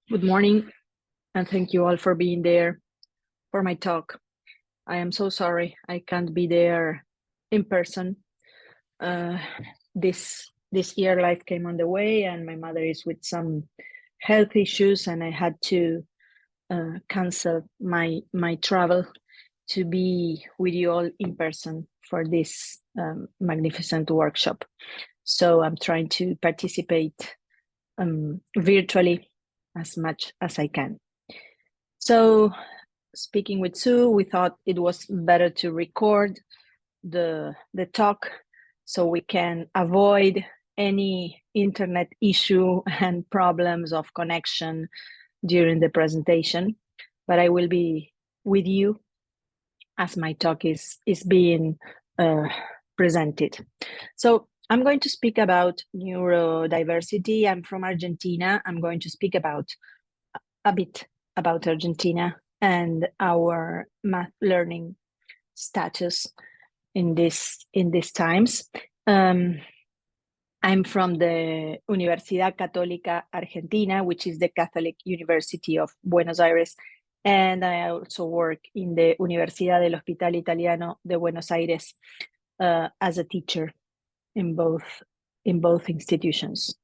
Good morning, and thank you all for being there for my talk. I am so sorry I can't be there in person. Uh, this year, life came on the way, and my mother is with some health issues, and I had to cancel my travel to be with you all in person for this magnificent workshop. So I'm trying to participate virtually as much as I can. So speaking with Sue, we thought it was better to record the talk so we can avoid any internet issue and problems of connection during the presentation. But I will be with you as my talk is being presented. So I'm going to speak about neurodiversity. I'm from Argentina. I'm going to speak about a bit about Argentina and our math learning status in these times. I'm from the Universidad Católica Argentina, which is the Catholic University of Buenos Aires, and I also work in the Universidad del Hospital Italiano de Buenos Aires as a teacher in both institutions.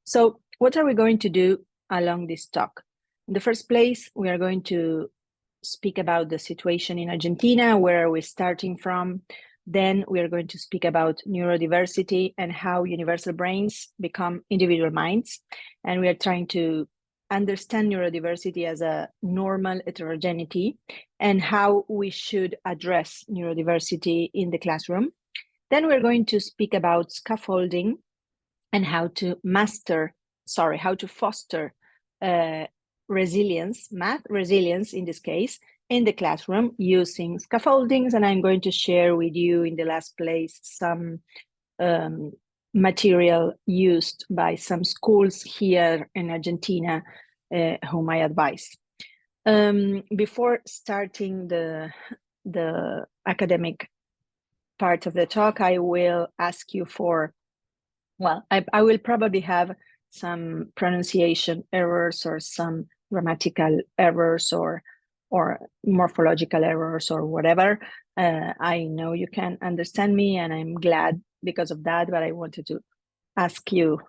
So, what are we going to do along this talk? In the first place, we are going to speak about the situation in Argentina, where are we starting from. Then we are going to speak about neurodiversity and how universal brains become individual minds. And we are trying to understand neurodiversity as a normal heterogeneity and how we should address neurodiversity in the classroom. Then we're going to speak about scaffolding and how to foster resilience, math resilience in this case, in the classroom using scaffoldings. And I'm going to share with you in the last place some material used by some schools here in Argentina whom I advise. Before starting the academic part of the talk, I will ask you for, well, I will probably have some pronunciation errors or some grammatical errors or morphological errors or whatever. I know you can understand me, and I'm glad because of that. But I wanted to ask your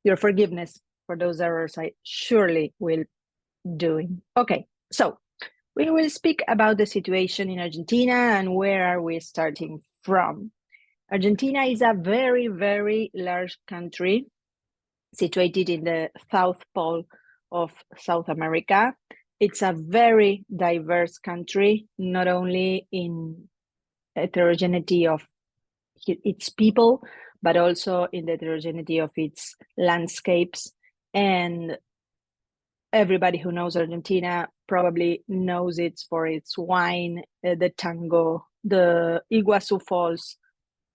your forgiveness for those errors. I surely will doing. Okay, so we will speak about the situation in Argentina and where are we starting from. Argentina is a very, very large country situated in the South Pole of South America. It's a very diverse country, not only in heterogeneity of its people, but also in the heterogeneity of its landscapes. And everybody who knows Argentina probably knows it for its wine, the tango, the Iguazu Falls,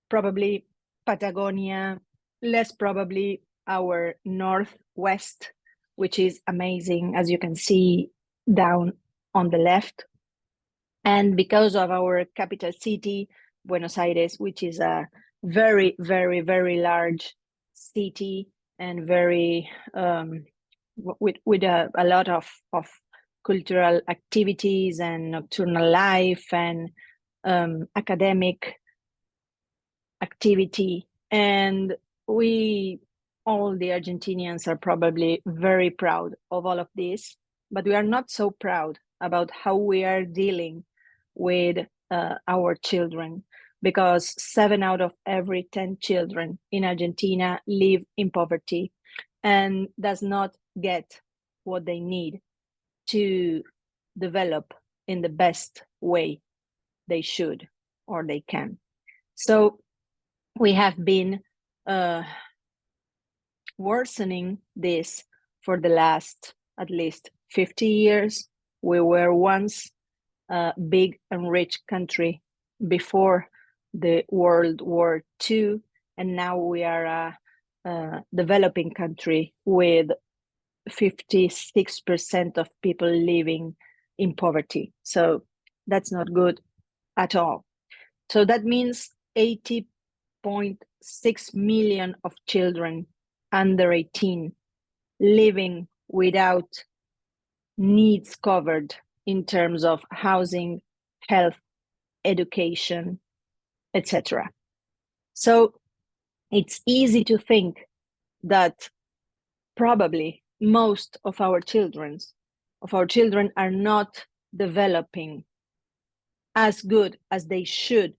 probably Patagonia, less probably our northwest, which is amazing, as you can see down on the left. And because of our capital city, Buenos Aires, which is a very, very, very large city and very with a lot of cultural activities and nocturnal life and academic activity. And we, all the Argentinians, are probably very proud of all of this, but we are not so proud about how we are dealing with our children, because 7 out of every 10 children in Argentina live in poverty and does not get what they need to develop in the best way they should or they can. So we have been worsening this for the last at least 50 years. We were once a big and rich country before the World War II, and now we are a developing country with 56% of people living in poverty. So that's not good at all. So that means 80.6 million of children under 18 living without needs covered in terms of housing, health, education, etc. So it's easy to think that probably most of our children are not developing as good as they should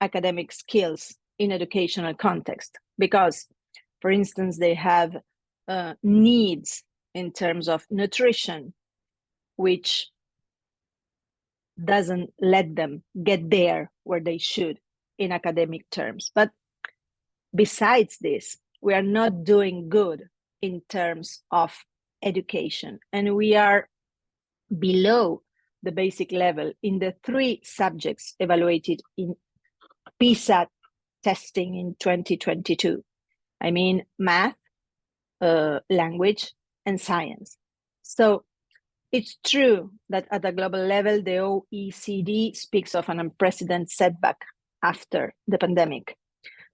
academic skills in educational context, because, for instance, they have needs in terms of nutrition, which doesn't let them get there where they should in academic terms. But besides this, we are not doing good in terms of education, and we are below the basic level in the 3 subjects evaluated in PISA testing in 2022. I mean, math, language, and science. So it's true that at a global level, the OECD speaks of an unprecedented setback after the pandemic.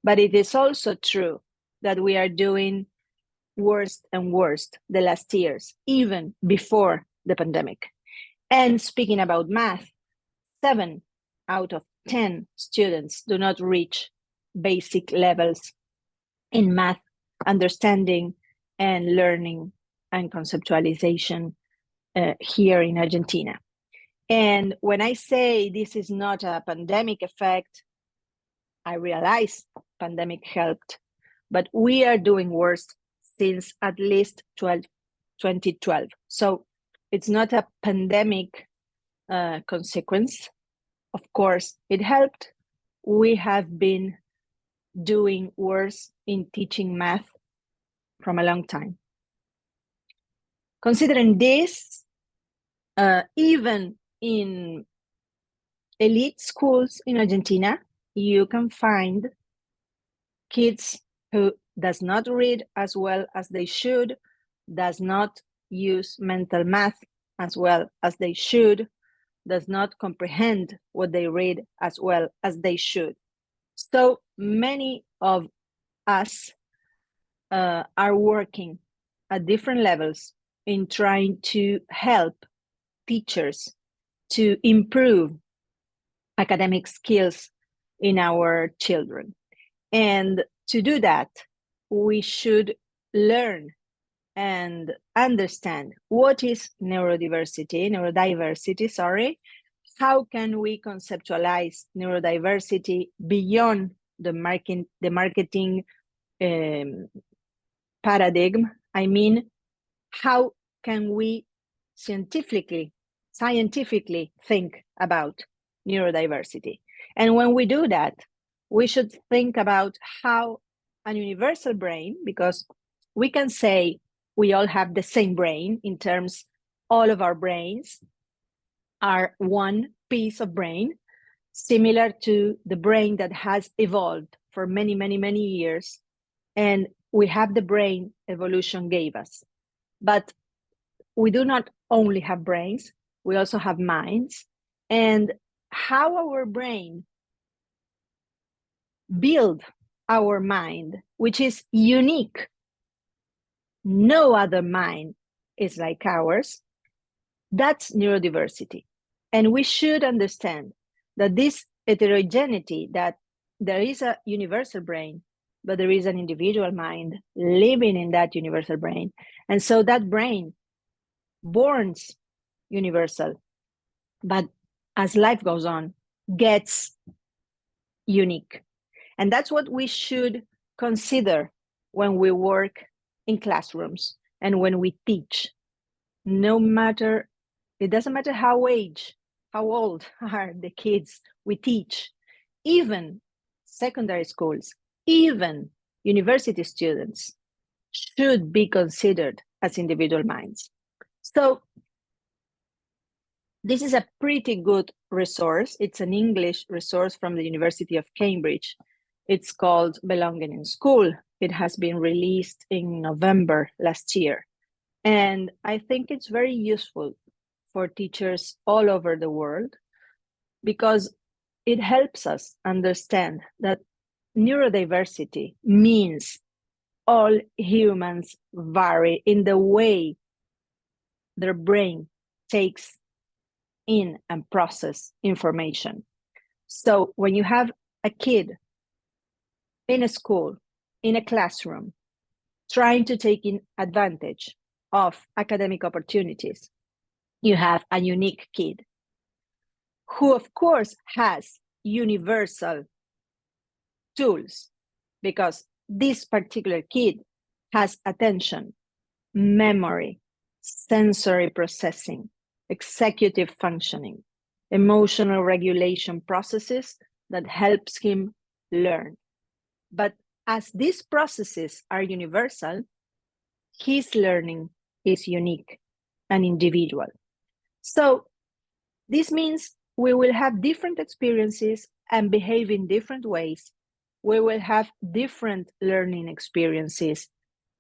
But it is also true that we are doing worse and worse the last years, even before the pandemic. And speaking about math, 7 out of 10 students do not reach basic levels in math understanding and learning and conceptualization here in Argentina. And when I say this is not a pandemic effect, I realize pandemic helped, but we are doing worse since at least 2012. So it's not a pandemic consequence. Of course, it helped. We have been doing worse in teaching math from a long time. Considering this, even in elite schools in Argentina, you can find kids who does not read as well as they should, does not use mental math as well as they should, does not comprehend what they read as well as they should. So many of us are working at different levels in trying to help teachers to improve academic skills in our children. And to do that, we should learn and understand what is neurodiversity, how can we conceptualize neurodiversity beyond the marketing paradigm. I mean, how can we scientifically think about neurodiversity? And when we do that, we should think about how a universal brain, because we can say we all have the same brain in terms, all of our brains are one piece of brain, similar to the brain that has evolved for many, many, many years. And we have the brain evolution gave us. But we do not only have brains, we also have minds. And how our brain build our mind, which is unique. No other mind is like ours. That's neurodiversity. And we should understand that this heterogeneity, that there is a universal brain, but there is an individual mind living in that universal brain. And so that brain borns universal, but as life goes on, gets unique. And that's what we should consider when we work in classrooms and when we teach. It doesn't matter how old are the kids we teach, even secondary schools, even university students should be considered as individual minds. So this is a pretty good resource. It's an English resource from the University of Cambridge. It's called Belonging in School. It has been released in November last year. And I think it's very useful for teachers all over the world because it helps us understand that neurodiversity means all humans vary in the way their brain takes in and process information. So when you have a kid in a school, in a classroom, trying to take in advantage of academic opportunities, you have a unique kid who, of course, has universal tools, because this particular kid has attention, memory, sensory processing, executive functioning, emotional regulation processes that helps him learn. But as these processes are universal, his learning is unique and individual. So this means we will have different experiences and behave in different ways. We will have different learning experiences,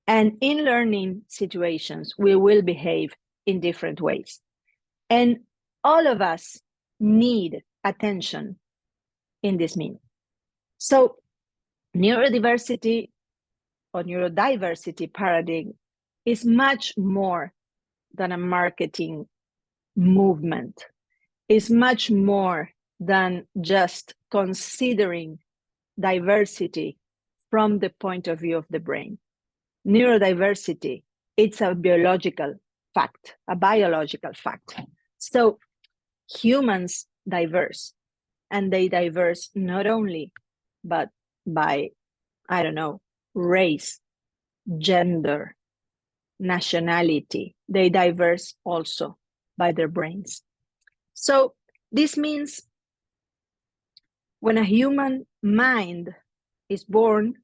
and in learning situations, we will behave in different ways. And all of us need attention in this mean. So neurodiversity or neurodiversity paradigm is much more than a marketing movement. It's much more than just considering diversity from the point of view of the brain. Neurodiversity, it's a biological fact, a biological fact. So humans diverse, and they diverse not only but by, I don't know, race, gender, nationality. They diverse also by their brains. So this means when a human mind is born,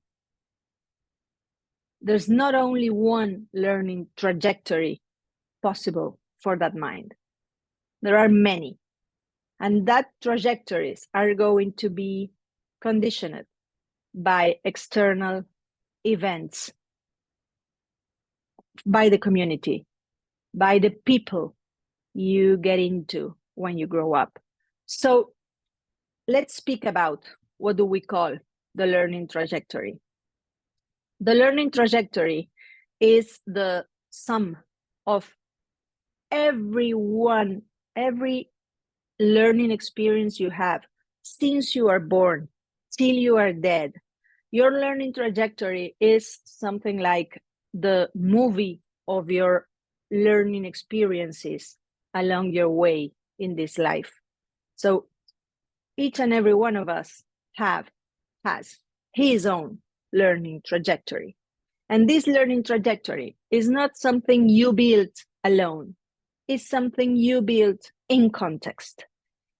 there's not only one learning trajectory possible for that mind. There are many. And that trajectories are going to be conditioned by external events, by the community, by the people you get into when you grow up. So let's speak about what do we call the learning trajectory. The learning trajectory is the sum of every learning experience you have since you are born till you are dead. Your learning trajectory is something like the movie of your learning experiences along your way in this life. So each and every one of us has his own learning trajectory. And this learning trajectory is not something you build alone. It's something you build in context.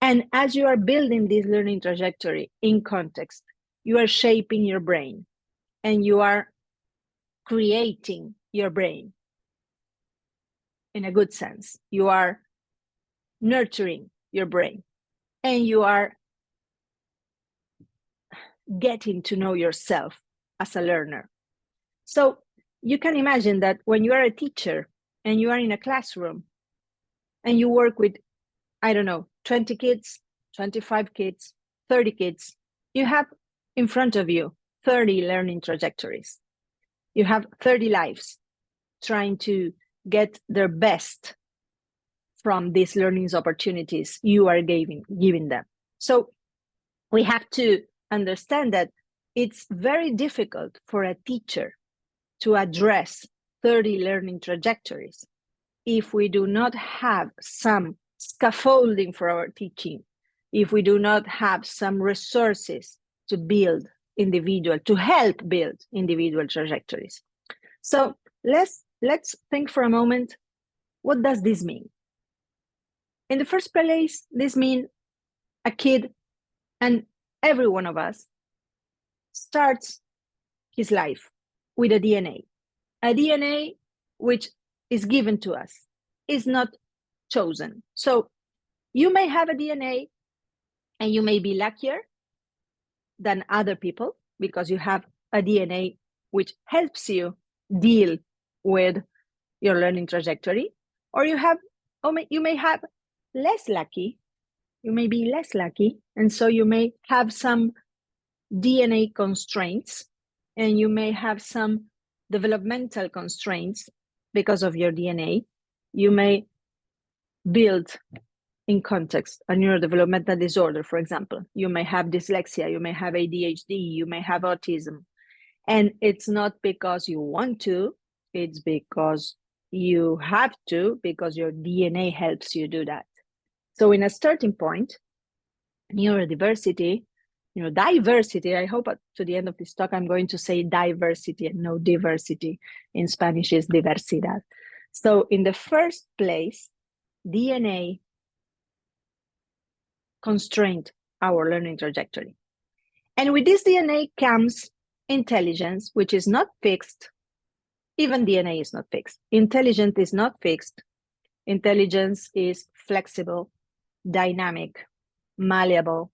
And as you are building this learning trajectory in context, you are shaping your brain and you are creating your brain in a good sense. You are nurturing your brain and you are getting to know yourself as a learner. So you can imagine that when you are a teacher and you are in a classroom and you work with, I don't know, 20 kids, 25 kids, 30 kids, you have in front of you 30 learning trajectories. You have 30 lives trying to get their best from these learning opportunities you are giving them. So we have to understand that it's very difficult for a teacher to address 30 learning trajectories if we do not have some scaffolding for our teaching, if we do not have some resources to build individual, to help build individual trajectories. So let's think for a moment, what does this mean? In the first place, this means a kid, and every one of us starts his life with a DNA which is given to us, is not chosen. So you may have a DNA and you may be luckier than other people because you have a DNA which helps you deal with your learning trajectory, or you may have less lucky, you may be less lucky, and so you may have some DNA constraints and you may have some developmental constraints because of your DNA. You may build in context a neurodevelopmental disorder, for example. You may have dyslexia, you may have ADHD, you may have autism. And it's not because you want to, it's because you have to, because your DNA helps you do that. So in a starting point, neurodiversity, diversity, I hope to the end of this talk, I'm going to say diversity and no diversity. In Spanish is diversidad. So in the first place, DNA constrained our learning trajectory. And with this DNA comes intelligence, which is not fixed. Even DNA is not fixed. Intelligence is not fixed. Intelligence is flexible, dynamic, malleable.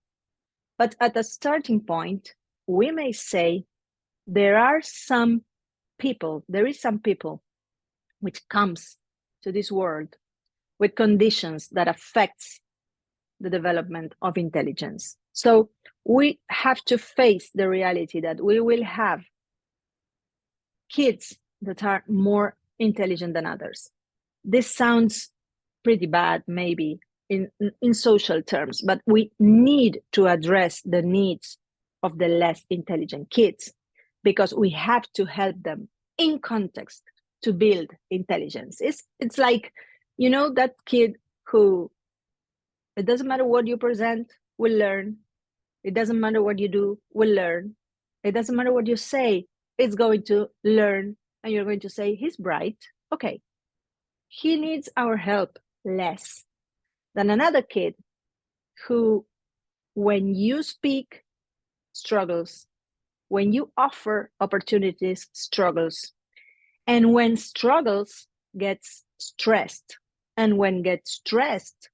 But at a starting point, we may say there is some people which comes to this world with conditions that affects the development of intelligence. So we have to face the reality that we will have kids that are more intelligent than others. This sounds pretty bad, maybe in social terms, but we need to address the needs of the less intelligent kids because we have to help them in context to build intelligence. It's like, that kid who, it doesn't matter what you present, will learn. It doesn't matter what you do, will learn. It doesn't matter what you say, it's going to learn. And you're going to say, he's bright. Okay. He needs our help less than another kid who, when you speak, struggles. When you offer opportunities, struggles. And when struggles, gets stressed. And when gets stressed,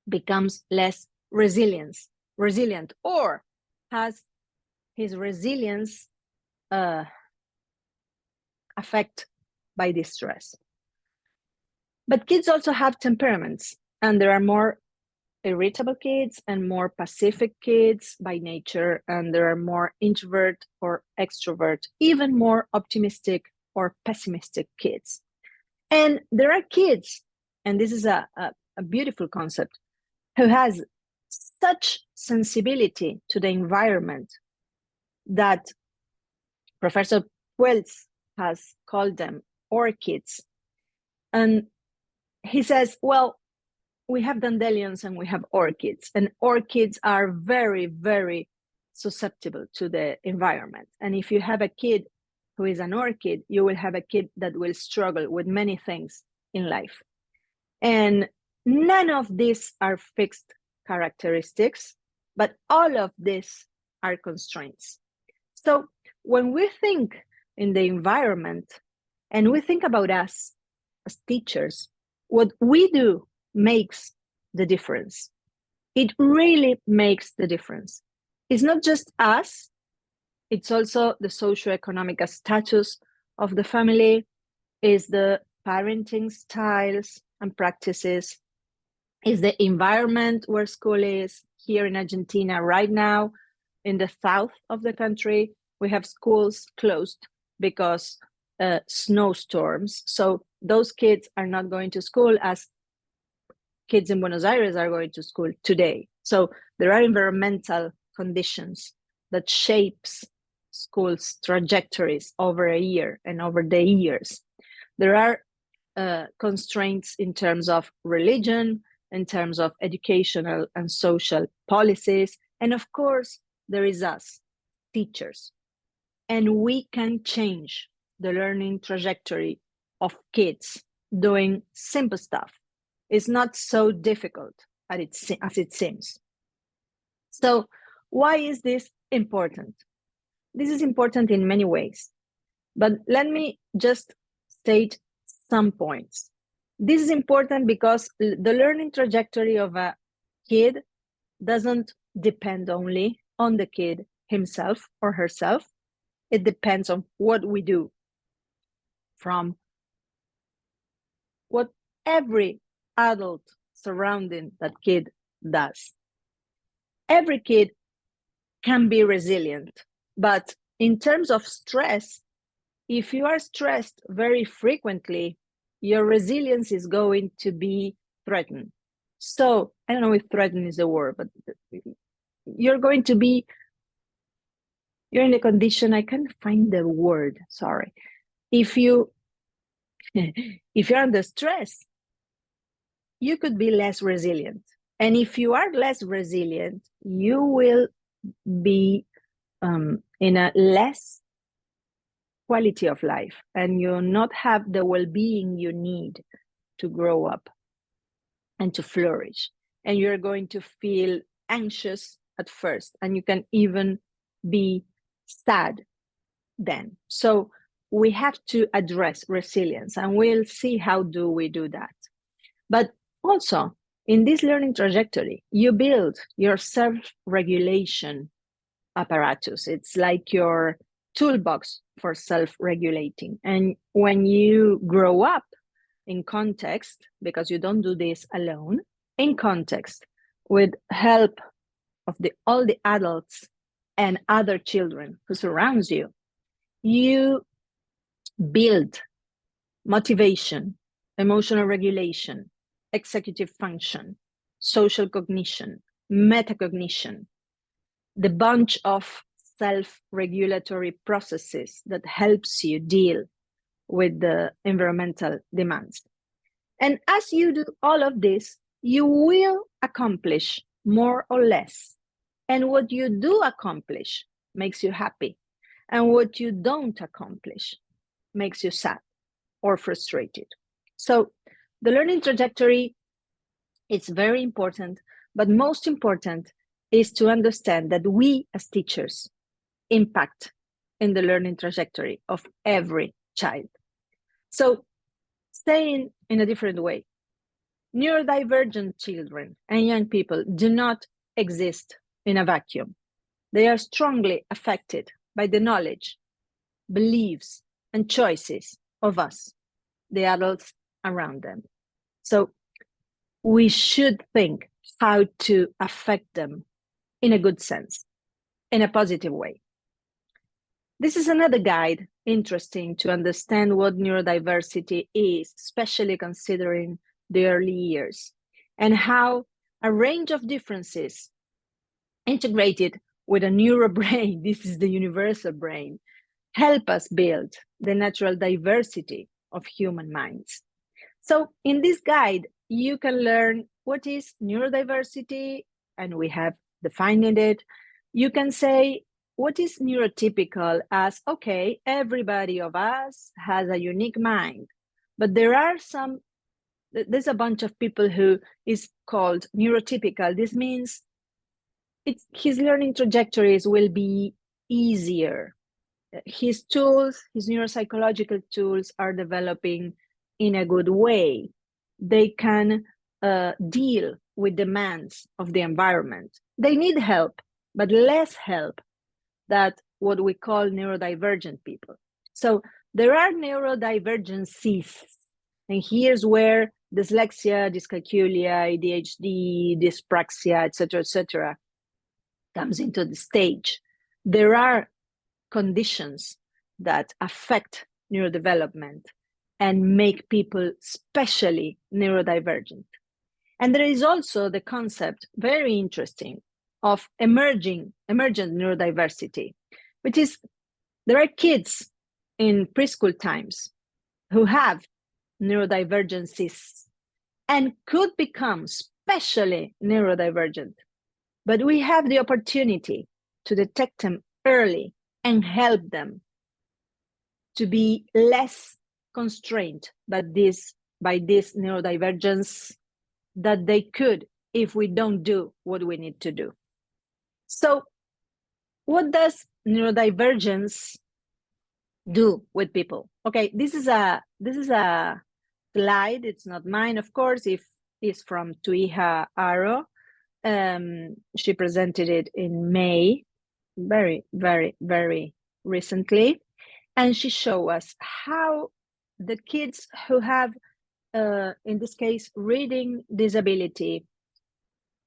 becomes less resilient, or has his resilience affected by this stress. But kids also have temperaments, and there are more irritable kids and more pacific kids by nature, and there are more introvert or extrovert, even more optimistic or pessimistic kids. And there are kids, and this is a beautiful concept, who has such sensibility to the environment that Professor Wells has called them orchids. And he says, well, we have dandelions and we have orchids, and orchids are very, very susceptible to the environment. And if you have a kid who is an orchid, you will have a kid that will struggle with many things in life. And none of these are fixed characteristics, but all of these are constraints. So when we think in the environment and we think about us as teachers, what we do makes the difference. It really makes the difference. It's not just us, it's also the socioeconomic status of the family, is the parenting styles and practices, is the environment where school is. Here in Argentina right now, in the south of the country, we have schools closed because snowstorms. So those kids are not going to school as kids in Buenos Aires are going to school today. So there are environmental conditions that shapes schools' trajectories over a year and over the years. There are constraints in terms of religion, in terms of educational and social policies. And of course, there is us, teachers. And we can change the learning trajectory of kids doing simple stuff. It's not so difficult as it seems. So why is this important? This is important in many ways, but let me just state some points. This is important because the learning trajectory of a kid doesn't depend only on the kid himself or herself. It depends on what we do, from what every adult surrounding that kid does. Every kid can be resilient, but in terms of stress, if you are stressed very frequently, your resilience is going to be threatened. So I don't know if threatened is a word, but you're in a condition, I can't find the word, sorry. If you're under stress, you could be less resilient. And if you are less resilient, you will be in a less quality of life, and you'll not have the well-being you need to grow up and to flourish. And you're going to feel anxious at first, and you can even be sad then. So we have to address resilience, and we'll see how do we do that. But also, in this learning trajectory, you build your self-regulation apparatus. It's like your toolbox for self-regulating. And when you grow up in context, because you don't do this alone, in context, with help of all the adults and other children who surrounds you, you build motivation, emotional regulation, executive function, social cognition, metacognition, the bunch of self-regulatory processes that helps you deal with the environmental demands. And as you do all of this, you will accomplish more or less. And what you do accomplish makes you happy. And what you don't accomplish makes you sad or frustrated. So the learning trajectory is very important, but most important is to understand that we as teachers impact in the learning trajectory of every child. So saying in a different way, neurodivergent children and young people do not exist in a vacuum. They are strongly affected by the knowledge, beliefs, and choices of us, the adults around them. So we should think how to affect them in a good sense, in a positive way. This is another guide interesting to understand what neurodiversity is, especially considering the early years, and how a range of differences integrated with a neurobrain, this is the universal brain, help us build the natural diversity of human minds. So in this guide, you can learn what is neurodiversity, and we have defined it. You can say, what is neurotypical as, okay, everybody of us has a unique mind, but there's a bunch of people who is called neurotypical. This means his learning trajectories will be easier. His tools, his neuropsychological tools are developing in a good way. They can deal with demands of the environment. They need help, but less help than what we call neurodivergent people. So there are neurodivergencies, and here's where dyslexia, dyscalculia, ADHD, dyspraxia, etc., comes into the stage. There are conditions that affect neurodevelopment and make people specially neurodivergent. And there is also the concept, very interesting, of emergent neurodiversity, which is there are kids in preschool times who have neurodivergencies and could become specially neurodivergent. But we have the opportunity to detect them early and help them to be less constrained by this neurodivergence that they could if we don't do what we need to do. So what does neurodivergence do with people? Okay, this is a slide. It's not mine, of course. It's from Tuija Aro. She presented it in May, very, very, very recently. And she showed us how the kids who have, in this case, reading disability,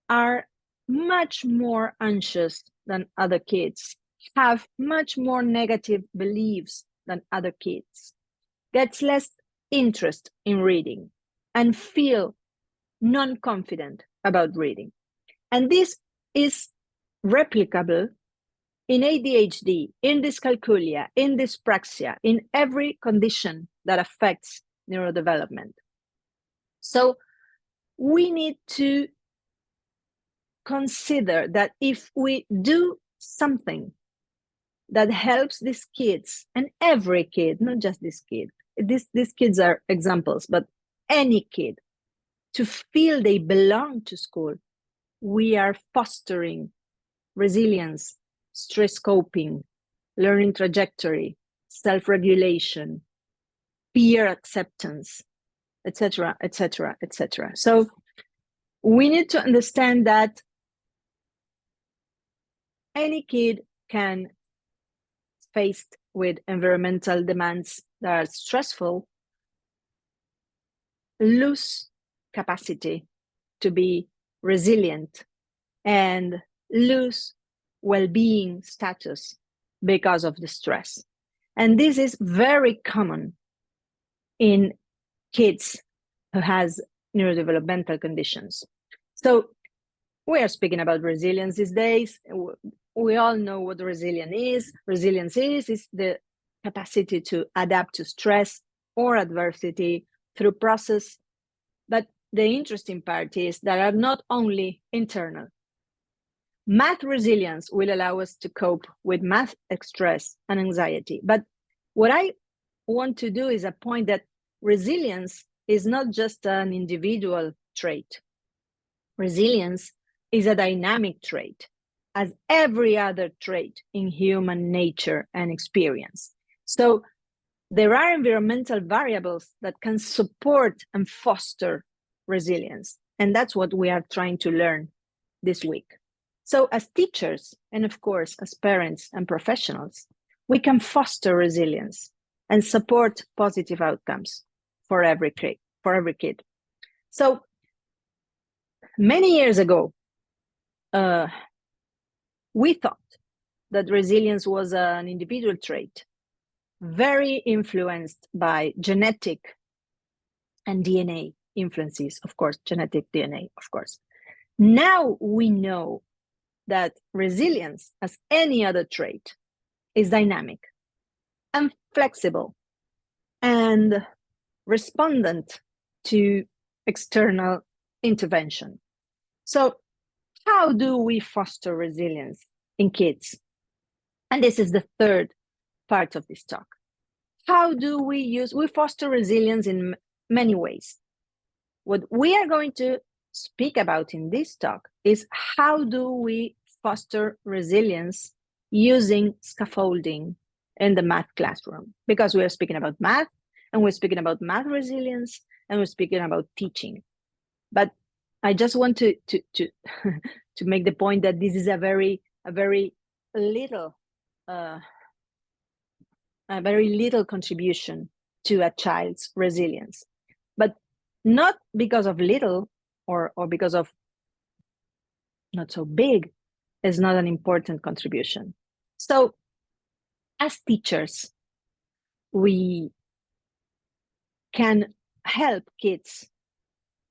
are much more anxious than other kids, have much more negative beliefs than other kids, gets less interest in reading, and feel non-confident about reading. And this is replicable in ADHD, in dyscalculia, in dyspraxia, in every condition that affects neurodevelopment. So we need to consider that if we do something that helps these kids, and every kid, not just this kid, these kids are examples, but any kid, to feel they belong to school, we are fostering resilience, stress coping, learning trajectory, self-regulation, peer acceptance, etc., etc., etc. So we need to understand that any kid can, faced with environmental demands that are stressful, lose capacity to be resilient and lose well-being status because of the stress. And this is very common in kids who has neurodevelopmental conditions. So we are speaking about resilience these days. We all know what resilience is. Resilience is the capacity to adapt to stress or adversity through process. But the interesting part is that are not only internal. Math resilience will allow us to cope with math stress and anxiety. But what I want to do is a point that resilience is not just an individual trait. Resilience is a dynamic trait, as every other trait in human nature and experience. So there are environmental variables that can support and foster resilience. And that's what we are trying to learn this week. So as teachers, and of course, as parents and professionals, we can foster resilience and support positive outcomes for every kid. So many years ago, we thought that resilience was an individual trait, very influenced by genetic and DNA influences, of course, genetic DNA, of course. Now we know that resilience, as any other trait, is dynamic and flexible and respondent to external intervention. So how do we foster resilience in kids? And this is the third part of this talk. How do we foster resilience in many ways. What we are going to speak about in this talk is how do we foster resilience using scaffolding in the math classroom, because we are speaking about math and we're speaking about math resilience and we're speaking about teaching. But I just want to to make the point that this is a very little contribution to a child's resilience, but not because of little or because of not so big is not an important contribution. So as teachers, we can help kids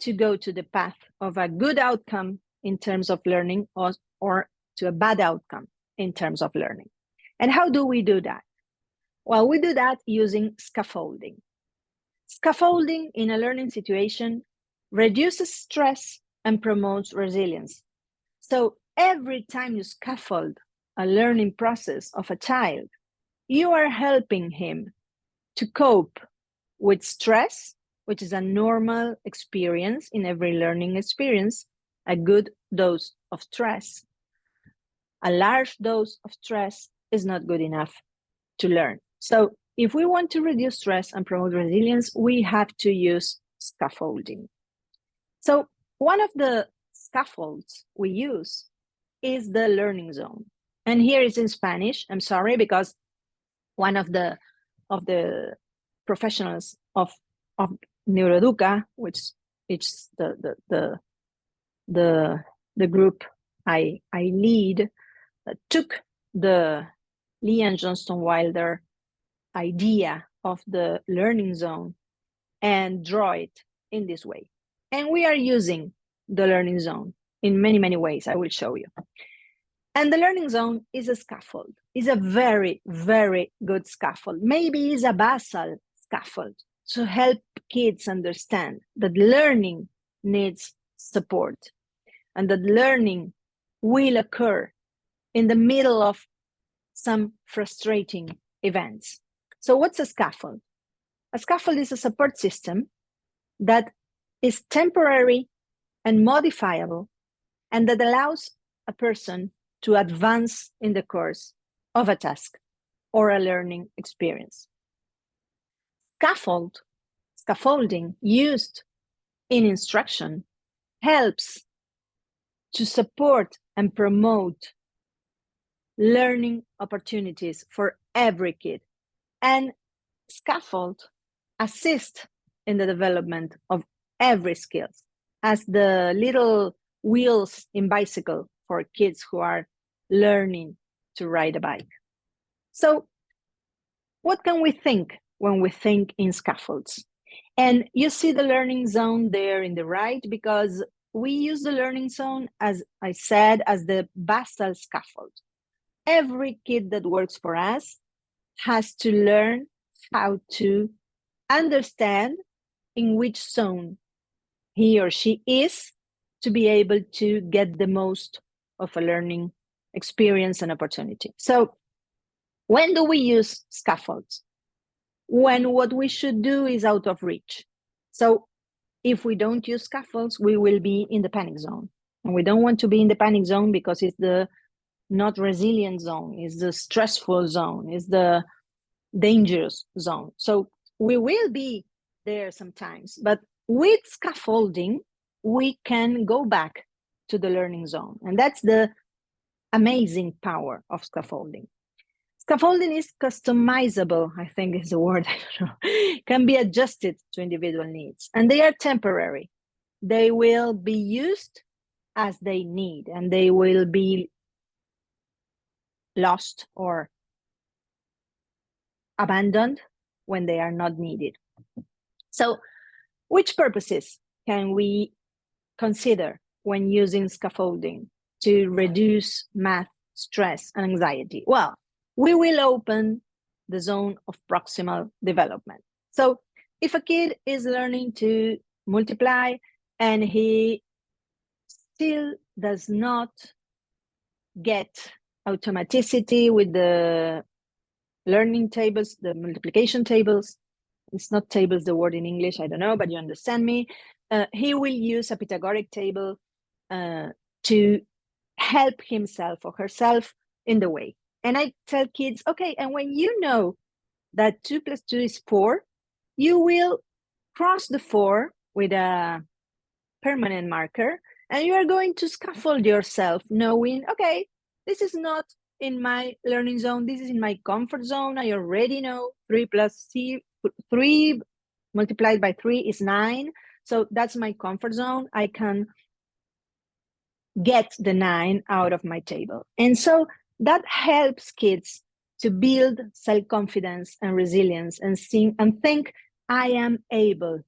to go to the path of a good outcome in terms of learning or to a bad outcome in terms of learning. And how do we do that? Well, we do that using scaffolding. Scaffolding in a learning situation reduces stress and promotes resilience. So every time you scaffold a learning process of a child, you are helping him to cope with stress, which is a normal experience in every learning experience, a good dose of stress. A large dose of stress is not good enough to learn. So if we want to reduce stress and promote resilience, we have to use scaffolding. So one of the scaffolds we use is the learning zone. And here it's in Spanish. I'm sorry, because one of the professionals of Neuroeduca, which is the group I lead, took the Lee and Johnston Wilder idea of the learning zone and draw it in this way. And we are using the learning zone in many, many ways. I will show you. And the learning zone is a scaffold, is a very, very good scaffold. Maybe it's a basal scaffold to help kids understand that learning needs support and that learning will occur in the middle of some frustrating events. So what's a scaffold? A scaffold is a support system that is temporary and modifiable and that allows a person to advance in the course of a task or a learning experience. Scaffolding used in instruction helps to support and promote learning opportunities for every kid. And scaffold assist in the development of every skill, as the little wheels in bicycle for kids who are learning to ride a bike. So what can we think when we think in scaffolds? And you see the learning zone there in the right, because we use the learning zone, as I said, as the basal scaffold. Every kid that works for us has to learn how to understand in which zone he or she is to be able to get the most of a learning experience and opportunity. So when do we use scaffolds? When what we should do is out of reach. So if we don't use scaffolds, we will be in the panic zone. And we don't want to be in the panic zone because it's the not resilient zone, it's the stressful zone, it's the dangerous zone. So we will be there sometimes, but with scaffolding, we can go back to the learning zone. And that's the amazing power of scaffolding. Scaffolding is customizable, I think is the word, I don't know, can be adjusted to individual needs, and they are temporary. They will be used as they need, and they will be lost or abandoned when they are not needed. So which purposes can we consider when using scaffolding to reduce math stress and anxiety? Well, we will open the zone of proximal development. So if a kid is learning to multiply and he still does not get automaticity with the learning tables, the multiplication tables, it's not tables, the word in English, I don't know, but you understand me. He will use a Pythagorean table to help himself or herself in the way. And I tell kids, okay, and when you know that 2 + 2 is 4, you will cross the 4 with a permanent marker, and you are going to scaffold yourself knowing, okay, this is not in my learning zone, this is in my comfort zone. I already know 3 + 3 multiplied by 3 is 9. So that's my comfort zone. I can get the 9 out of my table. And so that helps kids to build self-confidence and resilience and think, I am able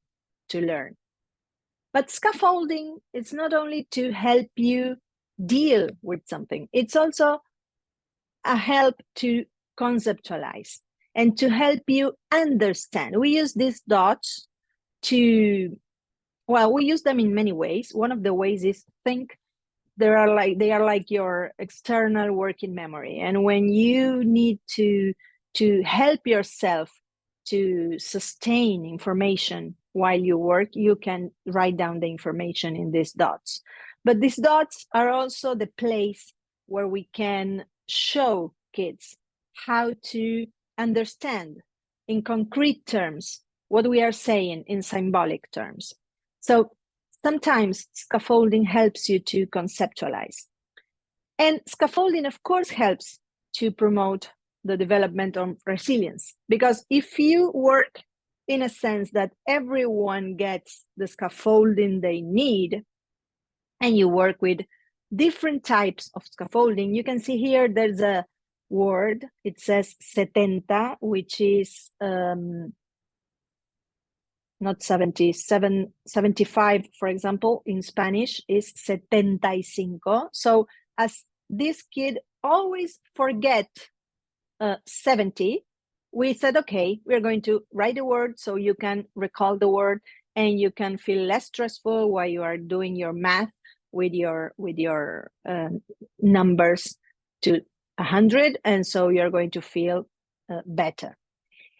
to learn. But scaffolding, it's not only to help you deal with something, it's also a help to conceptualize and to help you understand. We use these dots to, well, we use them in many ways. One of the ways is think. They are like your external working memory. And when you need to help yourself to sustain information while you work, you can write down the information in these dots. But these dots are also the place where we can show kids how to understand in concrete terms what we are saying in symbolic terms. So sometimes scaffolding helps you to conceptualize. And scaffolding, of course, helps to promote the development of resilience. Because if you work in a sense that everyone gets the scaffolding they need, and you work with different types of scaffolding, you can see here there's a word. It says 70, which is not 77, 75, for example, in Spanish is 75. So as this kid always forget 70, we said, okay, we're going to write a word so you can recall the word and you can feel less stressful while you are doing your math with your numbers to 100, and so you're going to feel better.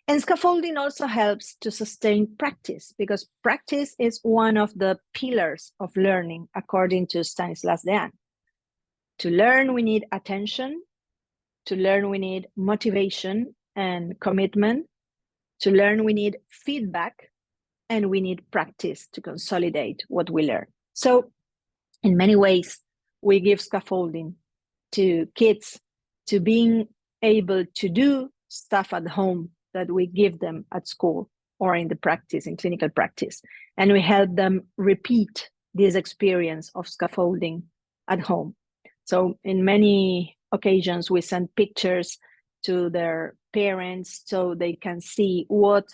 And scaffolding also helps to sustain practice, because practice is one of the pillars of learning, according to Stanislas Dehaene. To learn, we need attention. To learn, we need motivation and commitment. To learn, we need feedback, and we need practice to consolidate what we learn. So in many ways, we give scaffolding to kids to being able to do stuff at home that we give them at school or in the practice, in clinical practice. And we help them repeat this experience of scaffolding at home. So in many occasions, we send pictures to their parents so they can see what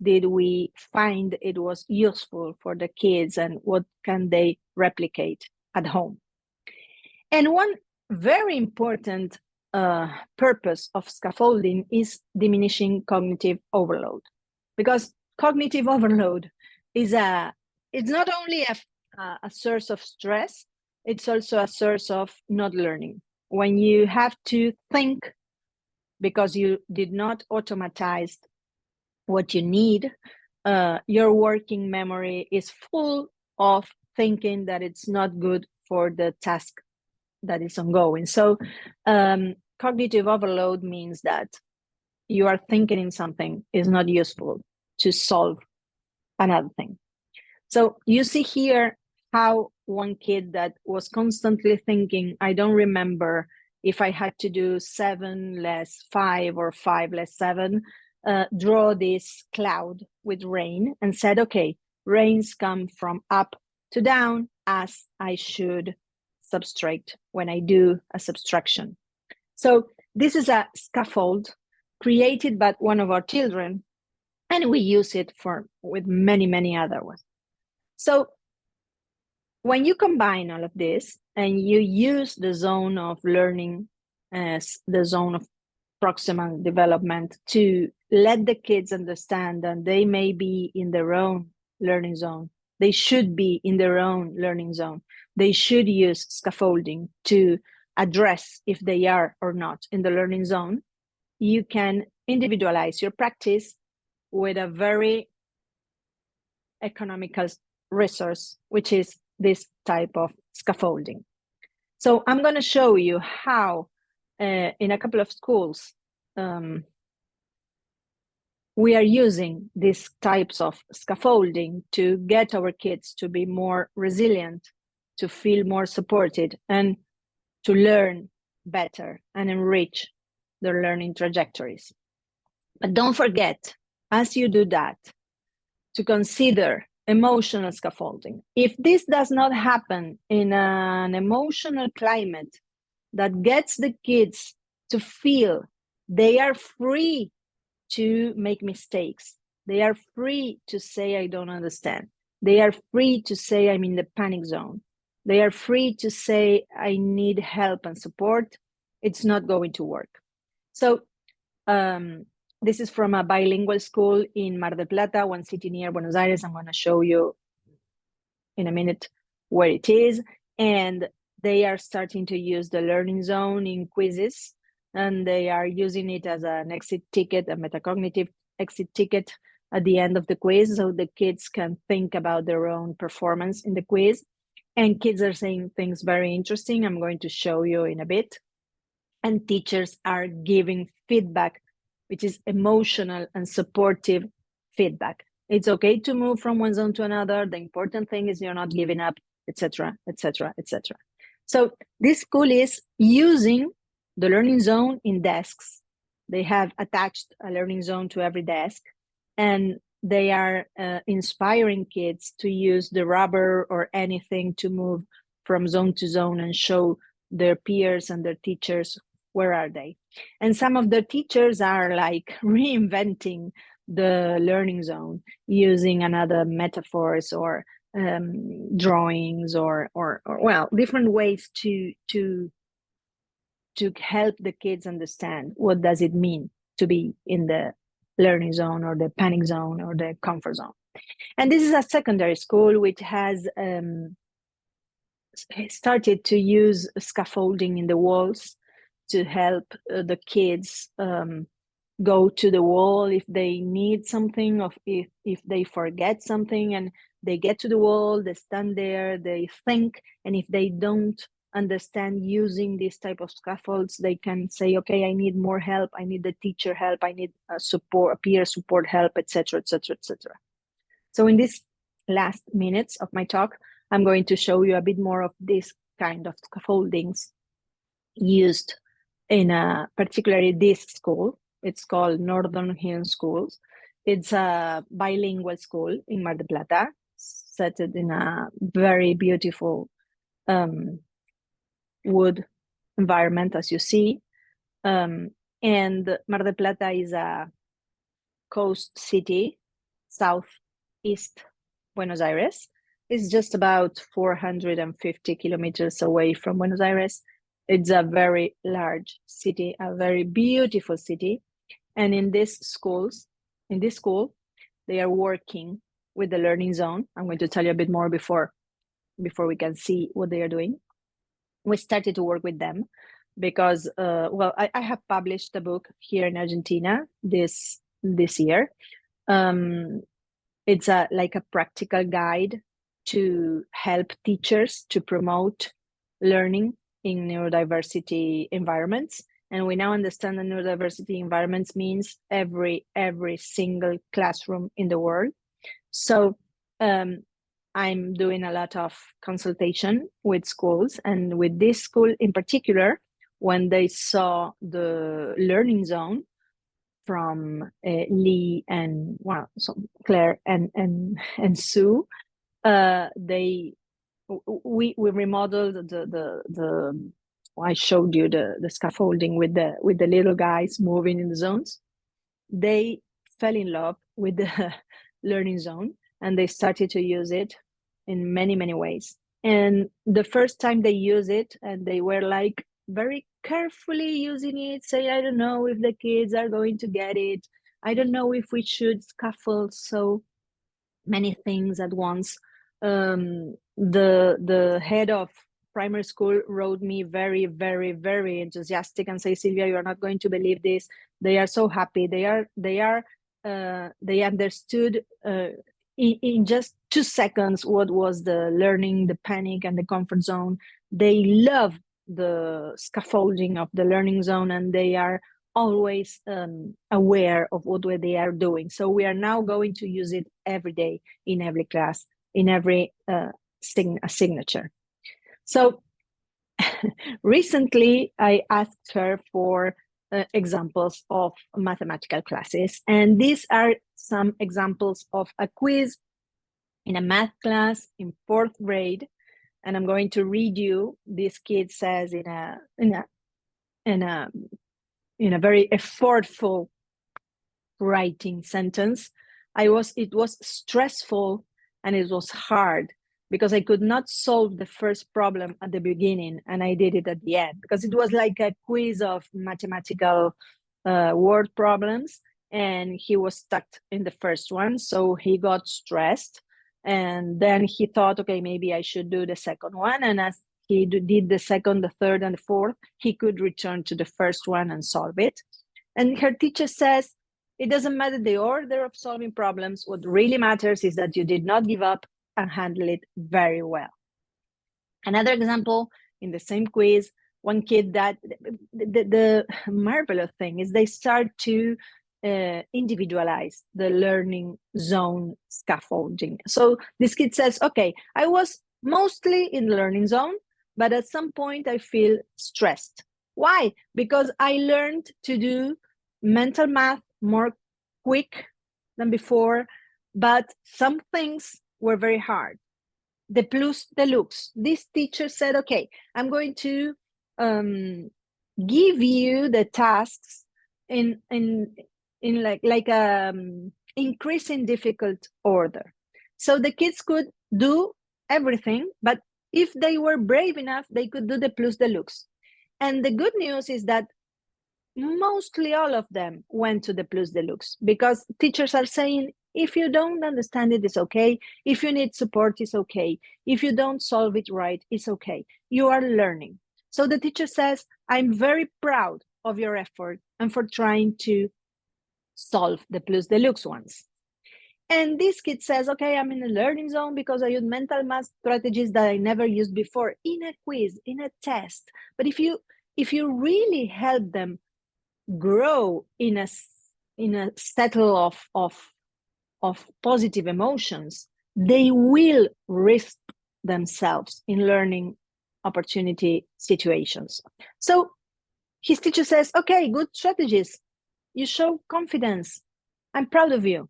did we find it was useful for the kids and what can they replicate at home. And one very important purpose of scaffolding is diminishing cognitive overload, because cognitive overload is it's not only a source of stress, it's also a source of not learning. When you have to think because you did not automatize what you need, your working memory is full of thinking that it's not good for the task that is ongoing. So cognitive overload means that you are thinking in something is not useful to solve another thing. So you see here how one kid that was constantly thinking, I don't remember if I had to do 7 less 5 or 5 less 7, draw this cloud with rain and said, okay, rains come from up to down as I should subtract when I do a subtraction. So this is a scaffold created by one of our children, and we use it with many, many other ones. So when you combine all of this and you use the zone of learning as the zone of proximal development to let the kids understand that they may be in their own learning zone, they should be in their own learning zone, they should use scaffolding to address if they are or not in the learning zone, you can individualize your practice with a very economical resource, which is this type of scaffolding. So I'm going to show you how in a couple of schools we are using these types of scaffolding to get our kids to be more resilient, to feel more supported, and to learn better and enrich their learning trajectories. But don't forget, as you do that, to consider emotional scaffolding. If this does not happen in an emotional climate that gets the kids to feel they are free to make mistakes, they are free to say, I don't understand, they are free to say, I'm in the panic zone, they are free to say, I need help and support, it's not going to work. So this is from a bilingual school in Mar del Plata, one city near Buenos Aires. I'm going to show you in a minute where it is. And they are starting to use the learning zone in quizzes, and they are using it as an exit ticket, a metacognitive exit ticket at the end of the quiz, so the kids can think about their own performance in the quiz. And kids are saying things very interesting. I'm going to show you in a bit. And teachers are giving feedback, which is emotional and supportive feedback. It's okay to move from one zone to another. The important thing is you're not giving up, etc., etc., etc. So this school is using the learning zone in desks. They have attached a learning zone to every desk, and they are inspiring kids to use the rubber or anything to move from zone to zone and show their peers and their teachers where are they? And some of the teachers are like reinventing the learning zone using another metaphors or drawings or well, different ways to help the kids understand what does it mean to be in the learning zone or the panic zone or the comfort zone. And this is a secondary school which has started to use scaffolding in the walls to help the kids go to the wall if they need something, or if they forget something, and they get to the wall, they stand there, they think, and if they don't understand using this type of scaffolds, they can say, okay, I need more help, I need the teacher help, I need support, peer support help, etc., etc., etc. So in these last minutes of my talk, I'm going to show you a bit more of this kind of scaffoldings used in particularly this school. It's called Northern Hill Schools. It's a bilingual school in Mar del Plata, set in a very beautiful wood environment, as you see. And Mar del Plata is a coast city, southeast Buenos Aires. It's just about 450 kilometers away from Buenos Aires. It's a very large city, a very beautiful city. And in this school, they are working with the learning zone. I'm going to tell you a bit more before we can see what they are doing. We started to work with them because, well, I have published a book here in Argentina this year. It's like a practical guide to help teachers to promote learning in neurodiversity environments. And we now understand that neurodiversity environments means every single classroom in the world. So I'm doing a lot of consultation with schools, and with this school in particular, when they saw the learning zone from Lee and Claire and Sue, we remodeled the I showed you the scaffolding with the little guys moving in the zones. They fell in love with the learning zone, and they started to use it in many ways. And the first time they use it, and they were like very carefully using it, say, I don't know if the kids are going to get it. I don't know if we should scaffold so many things at once. The head of primary school wrote me very enthusiastic and say, Silvia, you are not going to believe this. They are so happy. They understood in just 2 seconds what was the learning, the panic, and the comfort zone. They love the scaffolding of the learning zone, and they are always aware of what they are doing. So we are now going to use it every day in every class, in every signature. So recently I asked her for examples of mathematical classes, and these are some examples of a quiz in a math class in 4th grade. And I'm going to read you. This kid says in a very effortful writing sentence, it was stressful and it was hard because I could not solve the first problem at the beginning, and I did it at the end, because it was like a quiz of mathematical word problems, and he was stuck in the first one, so he got stressed. And then he thought, okay, maybe I should do the second one. And as he did the second, the third, and the fourth, he could return to the first one and solve it. And her teacher says, it doesn't matter the order of solving problems. What really matters is that you did not give up and handle it very well. Another example in the same quiz, one kid that the marvelous thing is they start to individualize the learning zone scaffolding. So this kid says, okay, I was mostly in the learning zone, but at some point I feel stressed. Why? Because I learned to do mental math more quick than before, but some things were very hard. The plus, the looks. This teacher said, okay, I'm going to give you the tasks in like increasing difficult order. So the kids could do everything, but if they were brave enough, they could do the plus deluxe. And the good news is that mostly all of them went to the plus deluxe, because teachers are saying, if you don't understand it, it's okay. If you need support, it's okay. If you don't solve it right, it's okay. You are learning. So the teacher says, I'm very proud of your effort and for trying to solve the plus deluxe ones. And this kid says, okay, I'm in a learning zone because I use mental math strategies that I never used before in a quiz, in a test. But if you really help them grow in a settle of positive emotions, they will risk themselves in learning opportunity situations. So his teacher says, okay, good strategies. You show confidence. I'm proud of you.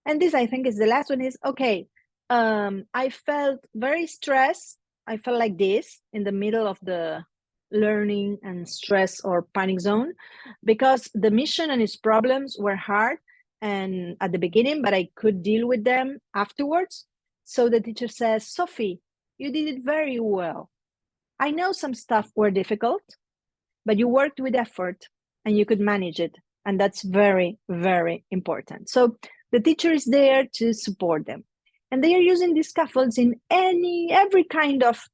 And this, I think, is the last one is, okay, I felt very stressed. I felt like this in the middle of the learning and stress or panic zone, because the mission and its problems were hard and at the beginning, but I could deal with them afterwards. So the teacher says, Sophie, you did it very well. I know some stuff were difficult, but you worked with effort and you could manage it. And that's very, very important. So the teacher is there to support them. And they are using these scaffolds in every kind of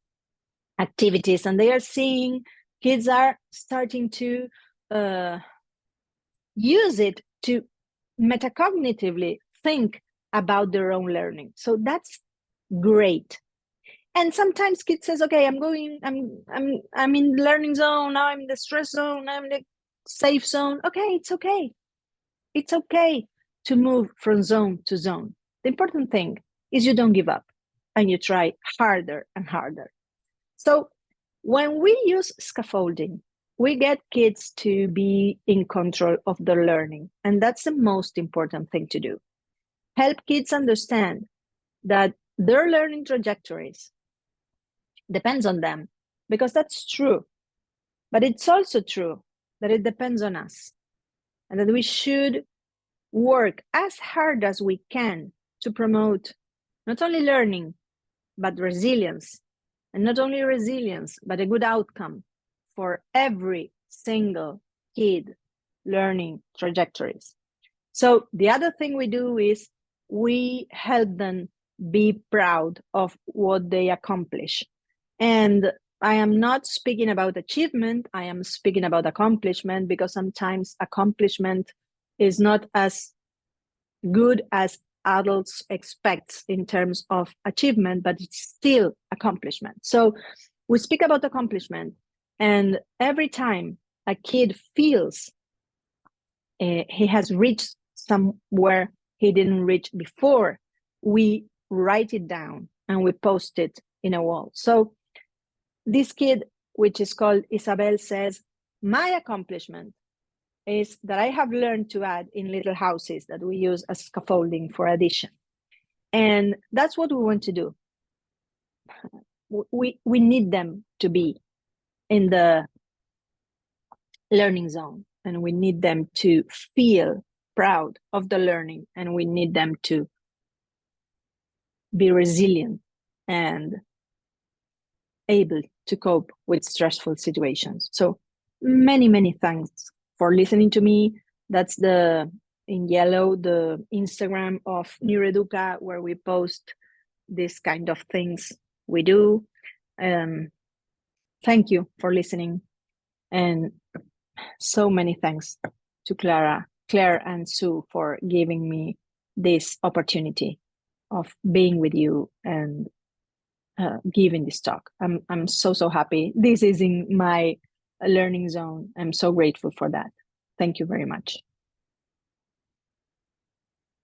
activities. And they are seeing kids are starting to use it to metacognitively think about their own learning. So that's great. And sometimes kids says, okay, I'm in learning zone, now I'm in the stress zone, I'm in the safe zone. Okay, it's okay. It's okay to move from zone to zone. The important thing is you don't give up and you try harder and harder. So when we use scaffolding, we get kids to be in control of their learning. And that's the most important thing to do. Help kids understand that their learning trajectories depends on them, because that's true. But it's also true that it depends on us, and that we should work as hard as we can to promote not only learning, but resilience. And not only resilience, but a good outcome for every single kid learning trajectories. So the other thing we do is we help them be proud of what they accomplish. And I am not speaking about achievement, I am speaking about accomplishment, because sometimes accomplishment is not as good as adults expect in terms of achievement, but it's still accomplishment. So we speak about accomplishment, and every time a kid feels he has reached somewhere he didn't reach before, we write it down and we post it in a wall. So this kid, which is called Isabel, says, my accomplishment is that I have learned to add in little houses that we use as scaffolding for addition. And that's what we want to do. We need them to be in the learning zone, and we need them to feel proud of the learning, and we need them to be resilient and able to cope with stressful situations. So many, many thanks for listening to me. That's in yellow, the Instagram of Neuroeduca, where we post this kind of things we do. Thank you for listening. And so many thanks to Claire and Sue for giving me this opportunity of being with you and giving this talk. I'm so happy. This is in my learning zone. I'm so grateful for that. Thank you very much.